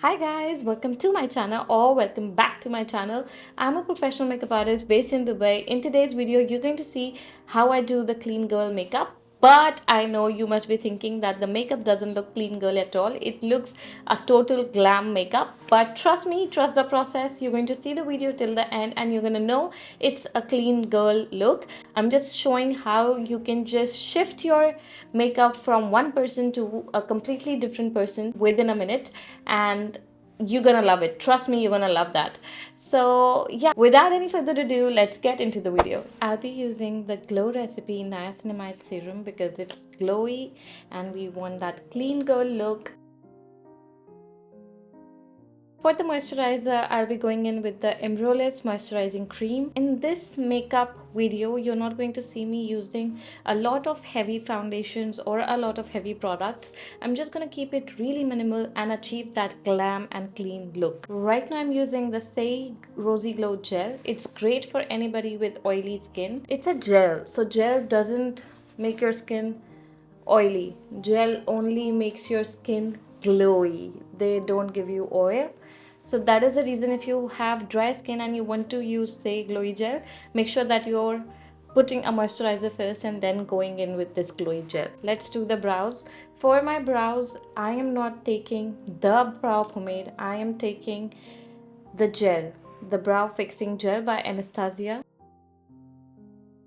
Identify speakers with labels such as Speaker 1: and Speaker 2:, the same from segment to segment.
Speaker 1: Hi guys, welcome to my channel or welcome back to my channel. I'm a professional makeup artist based in Dubai. In today's video, you're going to see how I do the clean girl makeup. But I know you must be thinking that the makeup doesn't look clean girl at all. It looks a total glam makeup. But trust me, trust the process. You're going to see the video till the end and you're going to know it's a clean girl look. I'm just showing how you can just shift your makeup from one person to a completely different person within a minute, and you're gonna love it. Trust me, you're gonna love that. So yeah, without any further ado, let's get into the video. I'll be using the Glow Recipe Niacinamide Serum because it's glowy and we want that clean girl look. For the moisturizer, I'll be going in with the Minimalist moisturizing cream. In this makeup video, you're not going to see me using a lot of heavy foundations or a lot of heavy products. I'm just going to keep it really minimal and achieve that glam and clean look. Right now I'm using the Say Rosy Glow Gel. It's great for anybody with oily skin. It's a gel, so gel doesn't make your skin oily. Gel only makes your skin glowy. They don't give you oil. So that is the reason if you have dry skin and you want to use, say, glowy gel, make sure that you're putting a moisturizer first and then going in with this glowy gel. Let's do the brows. For my brows, I am not taking the brow pomade. I am taking the gel, the brow fixing gel by Anastasia.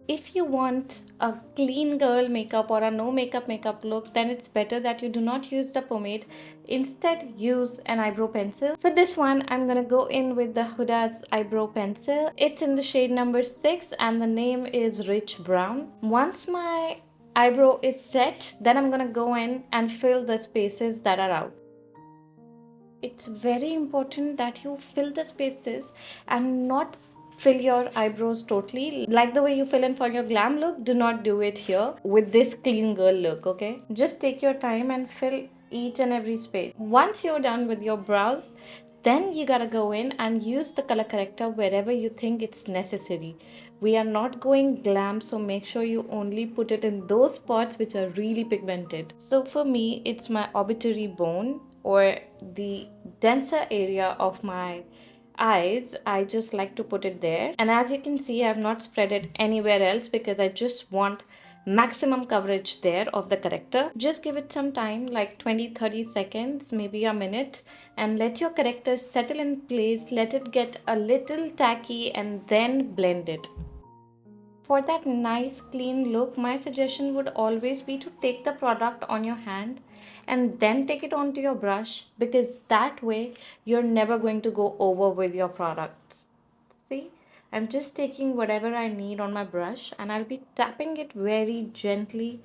Speaker 1: If you want a clean girl makeup or a no makeup look, then it's better that you do not use the pomade. Instead, use an eyebrow pencil. For this one, I'm gonna go in with the Huda's eyebrow pencil. It's in the shade number 6 and the name is Rich Brown. Once my eyebrow is set, then I'm gonna go in and fill the spaces that are out. It's very important that you fill the spaces and not fill your eyebrows totally. Like the way you fill in for your glam look, do not do it here with this clean girl look, okay? Just take your time and fill each and every space. Once you're done with your brows, then you gotta go in and use the color corrector wherever you think it's necessary. We are not going glam, so make sure you only put it in those spots which are really pigmented. So for me, it's my obituary bone or the denser area of my eyes. I just like to put it there, and as you can see, I have not spread it anywhere else because I just want maximum coverage there of the corrector. Just give it some time, like 20-30 seconds, maybe a minute, and let your corrector settle in place. Let it get a little tacky and then blend it. For that nice clean look, my suggestion would always be to take the product on your hand and then take it onto your brush, because that way you're never going to go over with your products. See, I'm just taking whatever I need on my brush and I'll be tapping it very gently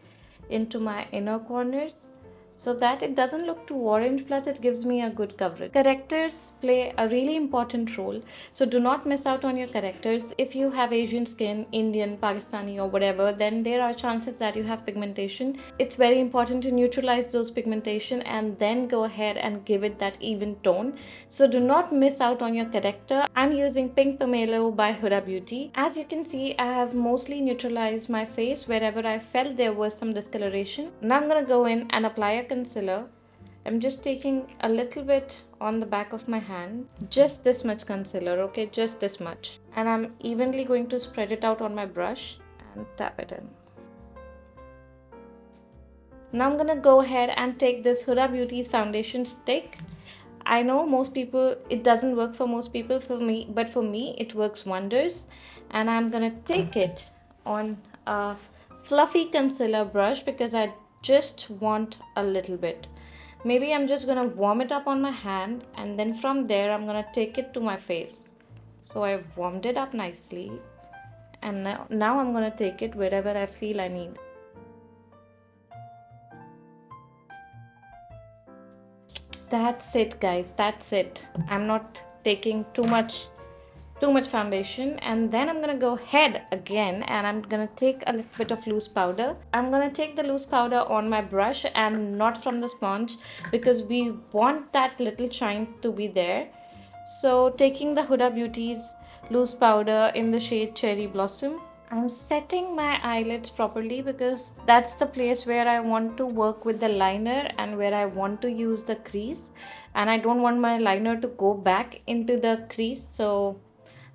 Speaker 1: into my inner corners so that it doesn't look too orange, plus it gives me a good coverage. Correctors play a really important role, so do not miss out on your correctors. If you have Asian skin, Indian, Pakistani or whatever, then there are chances that you have pigmentation. It's very important to neutralize those pigmentation and then go ahead and give it that even tone. So do not miss out on your corrector. I'm using Pink Pomelo by Huda Beauty. As you can see, I have mostly neutralized my face wherever I felt there was some discoloration. Now I'm gonna go in and apply a concealer. I'm just taking a little bit on the back of my hand, just this much concealer, okay, just this much, and I'm evenly going to spread it out on my brush and tap it in. Now I'm gonna go ahead and take this Huda Beauty's foundation stick. I know most people, it doesn't work for most people, but for me it works wonders, and I'm gonna take it on a fluffy concealer brush because I just want a little bit. Maybe I'm just gonna warm it up on my hand, and then from there I'm gonna take it to my face. So I've warmed it up nicely, and now I'm gonna take it wherever I feel I need. That's it guys, that's it. I'm not taking too much foundation, and then I'm gonna go ahead again and I'm gonna take a little bit of loose powder. I'm gonna take the loose powder on my brush and not from the sponge because we want that little shine to be there. So taking the Huda Beauty's loose powder in the shade Cherry Blossom, I'm setting my eyelids properly because that's the place where I want to work with the liner and where I want to use the crease, and I don't want my liner to go back into the crease. So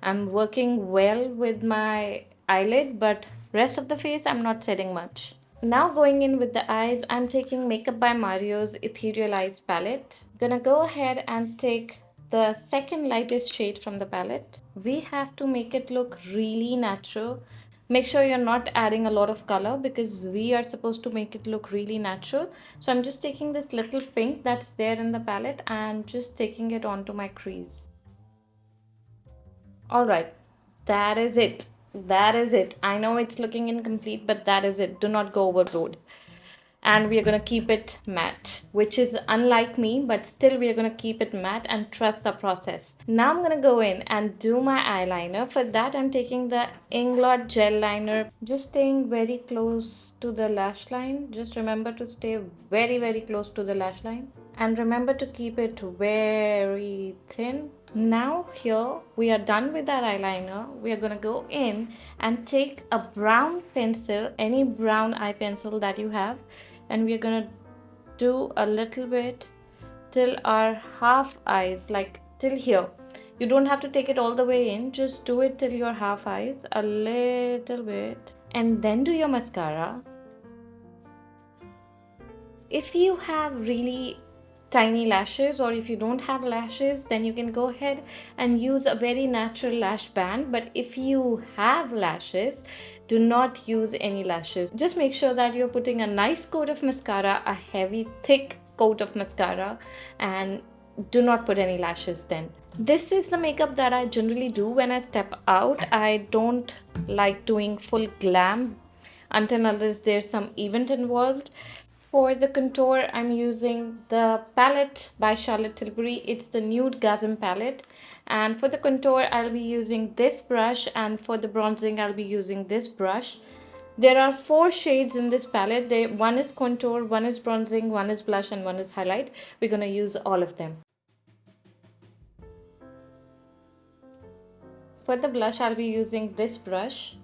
Speaker 1: I'm working well with my eyelid, but rest of the face I'm not setting much. Now going in with the eyes, I'm taking Makeup by Mario's Ethereal Eyes palette. Gonna go ahead and take the second lightest shade from the palette. We have to make it look really natural. Make sure you're not adding a lot of color because we are supposed to make it look really natural. So I'm just taking this little pink that's there in the palette and just taking it onto my crease. Alright, that is it. That is it. I know it's looking incomplete, but that is it. Do not go overboard. And we are going to keep it matte, which is unlike me, but still we are going to keep it matte and trust the process. Now I'm going to go in and do my eyeliner. For that, I'm taking the Inglot gel liner, just staying very close to the lash line. Just remember to stay very, very close to the lash line. And remember to keep it very thin. Now here we are done with our eyeliner. We are going to go in and take a brown pencil, any brown eye pencil that you have, and we are going to do a little bit till our half eyes, like till here. You don't have to take it all the way in, just do it till your half eyes, a little bit, and then do your mascara. If you have really tiny lashes, or if you don't have lashes, then you can go ahead and use a very natural lash band. But if you have lashes, do not use any lashes. Just make sure that you're putting a nice coat of mascara, a heavy thick coat of mascara, and do not put any lashes then. This is the makeup that I generally do when I step out. I don't like doing full glam until unless there's some event involved. For the contour, I'm using the palette by Charlotte Tilbury. It's the Nude Gasm palette. And for the contour, I'll be using this brush. And for the bronzing, I'll be using this brush. There are 4 shades in this palette. One is contour, one is bronzing, one is blush, and one is highlight. We're going to use all of them. For the blush, I'll be using this brush.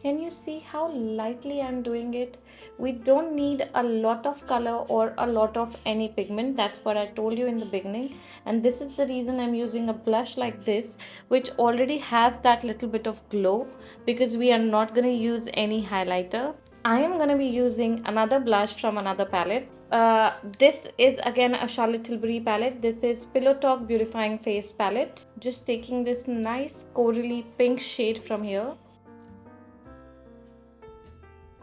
Speaker 1: Can you see how lightly I'm doing it? We don't need a lot of color or a lot of any pigment. That's what I told you in the beginning. And this is the reason I'm using a blush like this, which already has that little bit of glow, because we are not going to use any highlighter. I am going to be using another blush from another palette. This is again a Charlotte Tilbury palette. This is Pillow Talk Beautifying Face palette. Just taking this nice corally pink shade from here.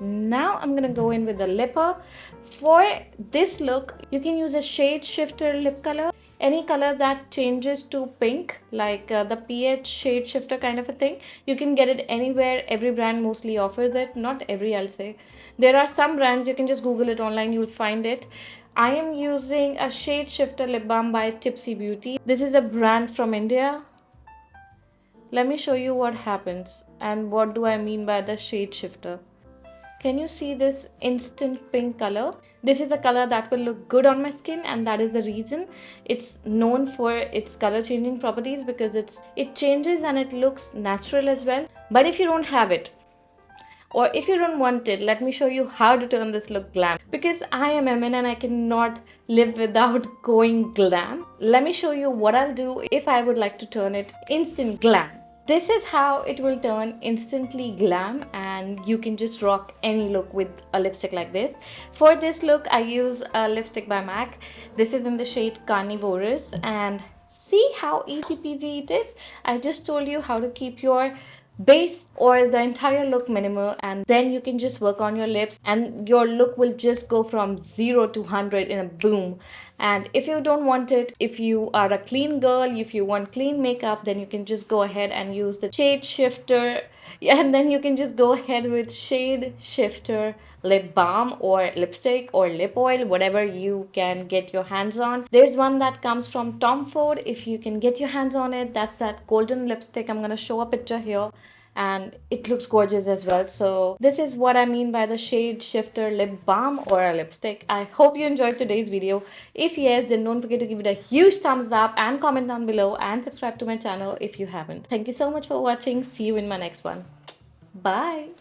Speaker 1: Now I'm gonna go in with the lipper. For this look, you can use a shade shifter lip color, any color that changes to pink, like the pH shade shifter kind of a thing. You can get it anywhere. Every brand mostly offers it. Not every, I'll say. There are some brands, you can just Google it online, you'll find it. I am using a shade shifter lip balm by Tipsy Beauty. This is a brand from India. Let me show you what happens and what do I mean by the shade shifter. Can you see this instant pink color? This is a color that will look good on my skin, and that is the reason it's known for its color changing properties, because it changes and it looks natural as well. But if you don't have it, or if you don't want it, let me show you how to turn this look glam, because I am Emin and I cannot live without going glam. Let me show you what I'll do if I would like to turn it instant glam. This is how it will turn instantly glam, and you can just rock any look with a lipstick like this. For this look, I use a lipstick by MAC. This is in the shade Carnivorous, and see how easy peasy it is. I just told you how to keep your base or the entire look minimal, and then you can just work on your lips and your look will just go from 0 to 100 in a boom. And if you don't want it, if you are a clean girl, if you want clean makeup, then you can just go ahead and use the shade shifter, and then you can just go ahead with shade shifter lip balm or lipstick or lip oil, whatever you can get your hands on. There's one that comes from Tom Ford. If you can get your hands on it, that's that golden lipstick. I'm gonna show a picture here. and it looks gorgeous as well. So this is what I mean by the shade shifter lip balm or a lipstick. I hope you enjoyed today's video. If yes, then don't forget to give it a huge thumbs up and comment down below and subscribe to my channel if you haven't. Thank you so much for watching. See you in my next one. Bye.